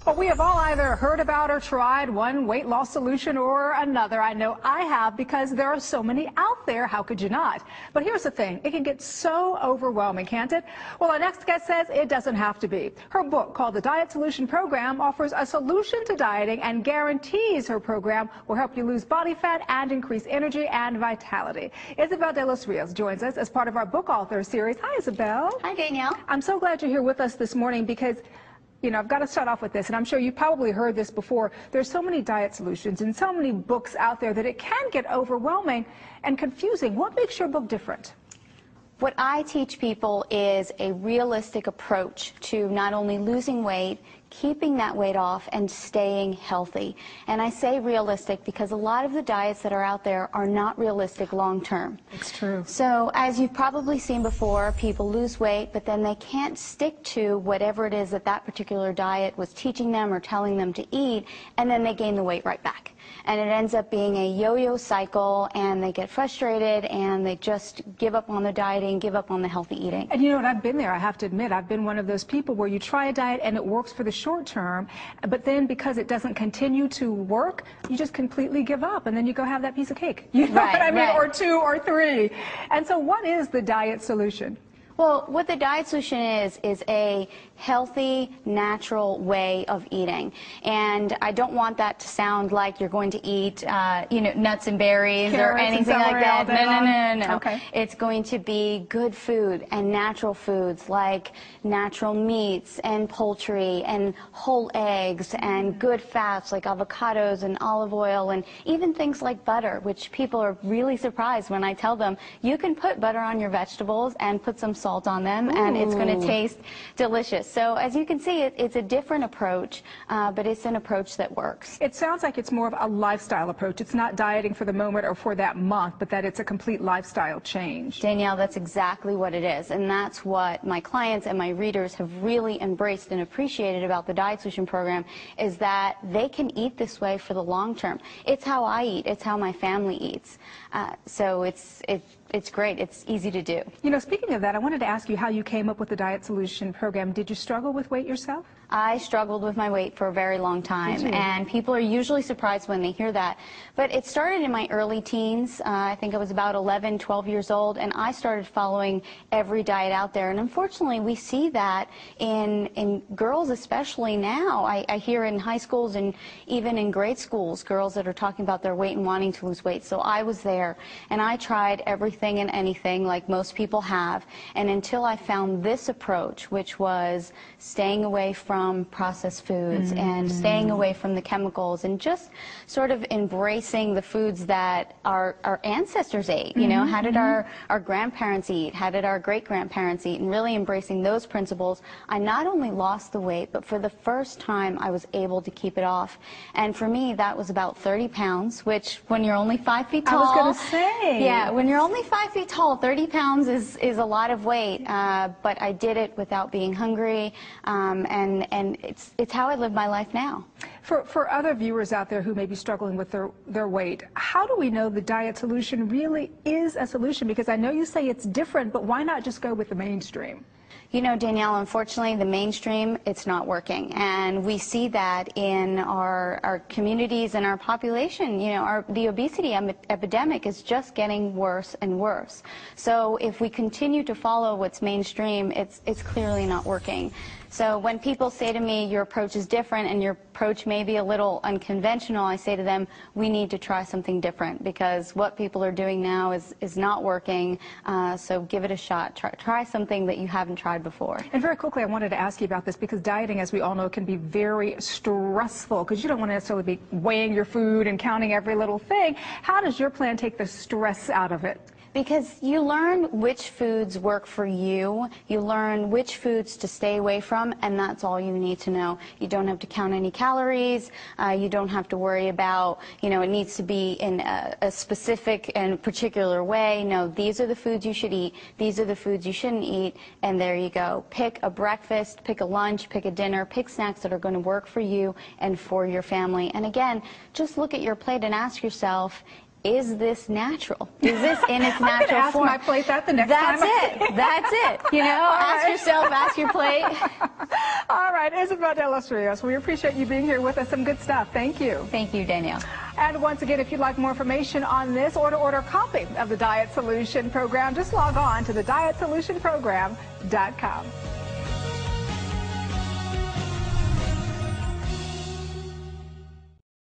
Well, we have all either heard about or tried one weight loss solution or another. I know I have because there are so many out there. How could you not? But here's the thing. It can get so overwhelming, can't it? Well, our next guest says it doesn't have to be. Her book called The Diet Solution Program offers a solution to dieting and guarantees her program will help you lose body fat and increase energy and vitality. Isabel De Los Rios joins us as part of our book author series. Hi, Isabel. Hi, Danielle. I'm so glad you're here with us this morning because I've got to start off with this, and I'm sure you've probably heard this before. There's so many diet solutions and so many books out there that it can get overwhelming and confusing. What makes your book different? What I teach people is a realistic approach to not only losing weight, keeping that weight off, and staying healthy. And I say realistic because a lot of the diets that are out there are not realistic long term. It's true. So as you've probably seen before, people lose weight, but then they can't stick to whatever it is that that particular diet was teaching them or telling them to eat, and then they gain the weight right back. And it ends up being a yo-yo cycle, and they get frustrated, and they just give up on the dieting, give up on the healthy eating. And you know what, I've been there, I have to admit. I've been one of those people where you try a diet and it works for the short term, but then because it doesn't continue to work, you just completely give up, and then you go have that piece of cake. You know what I mean? Or two or three. And so what is the diet solution? Well, what the diet solution is a healthy, natural way of eating. And I don't want that to sound like you're going to eat, nuts and berries Carrots or anything like that. No. Okay. It's going to be good food and natural foods like natural meats and poultry and whole eggs and good fats like avocados and olive oil and even things like butter, which people are really surprised when I tell them you can put butter on your vegetables and put some salt on them, and it's going to taste delicious. So as you can see, it's a different approach, but it's an approach that works. It sounds like it's more of a lifestyle approach. It's not dieting for the moment or for that month, but that it's a complete lifestyle change. Danielle, that's exactly what it is, and that's what my clients and my readers have really embraced and appreciated about the Diet Solution Program, is that they can eat this way for the long term. It's how I eat. It's how my family eats. So it's great. It's easy to do. You know, speaking of that, I wanted to ask you how you came up with the Diet Solution Program. Did you struggle with weight yourself? I struggled with my weight for a very long time, and people are usually surprised when they hear that. But it started in my early teens. I think I was about 11, 12 years old, and I started following every diet out there. And unfortunately, we see that in girls, especially now. I hear in high schools and even in grade schools, girls that are talking about their weight and wanting to lose weight. So I was there, and I tried everything and anything like most people have. And until I found this approach, which was staying away from processed foods and staying away from the chemicals and just sort of embracing the foods that our ancestors ate. You know, how did our grandparents eat? How did our great-grandparents eat? And really embracing those principles, I not only lost the weight, but for the first time I was able to keep it off. And for me, that was about 30 pounds, which when you're only 5 feet tall. I was going to say. Yeah, when you're only 5 feet tall, 30 pounds is a lot of weight. But I did it without being hungry, and it's how I live my life now. For other viewers out there who may be struggling with their weight, how do we know the diet solution really is a solution? Because I know you say it's different, but why not just go with the mainstream? You know, Danielle, unfortunately, the mainstream, it's not working. And we see that in our communities and our population. You know, the obesity epidemic is just getting worse and worse. So if we continue to follow what's mainstream, it's clearly not working. So when people say to me, your approach is different and your approach may be a little unconventional, I say to them, we need to try something different, because what people are doing now is not working. So give it a shot. Try something that you haven't tried before. And very quickly, I wanted to ask you about this, because dieting, as we all know, can be very stressful, because you don't want to necessarily be weighing your food and counting every little thing. How does your plan take the stress out of it? Because you learn which foods work for you, you learn which foods to stay away from, and that's all you need to know. You don't have to count any calories, you don't have to worry about, it needs to be in a specific and particular way. No, these are the foods you should eat, these are the foods you shouldn't eat, and there you go. Pick a breakfast, pick a lunch, pick a dinner, pick snacks that are going to work for you and for your family. And again, just look at your plate and ask yourself, is this natural? Is this in its natural ask form? my plate that the next time. That's it. You know, ask yourself, ask your plate. All right, Isabel De Los Rios, we appreciate you being here with us. Some good stuff. Thank you. Thank you, Danielle. And once again, if you'd like more information on this or to order a copy of the Diet Solution Program, just log on to thedietsolutionprogram.com.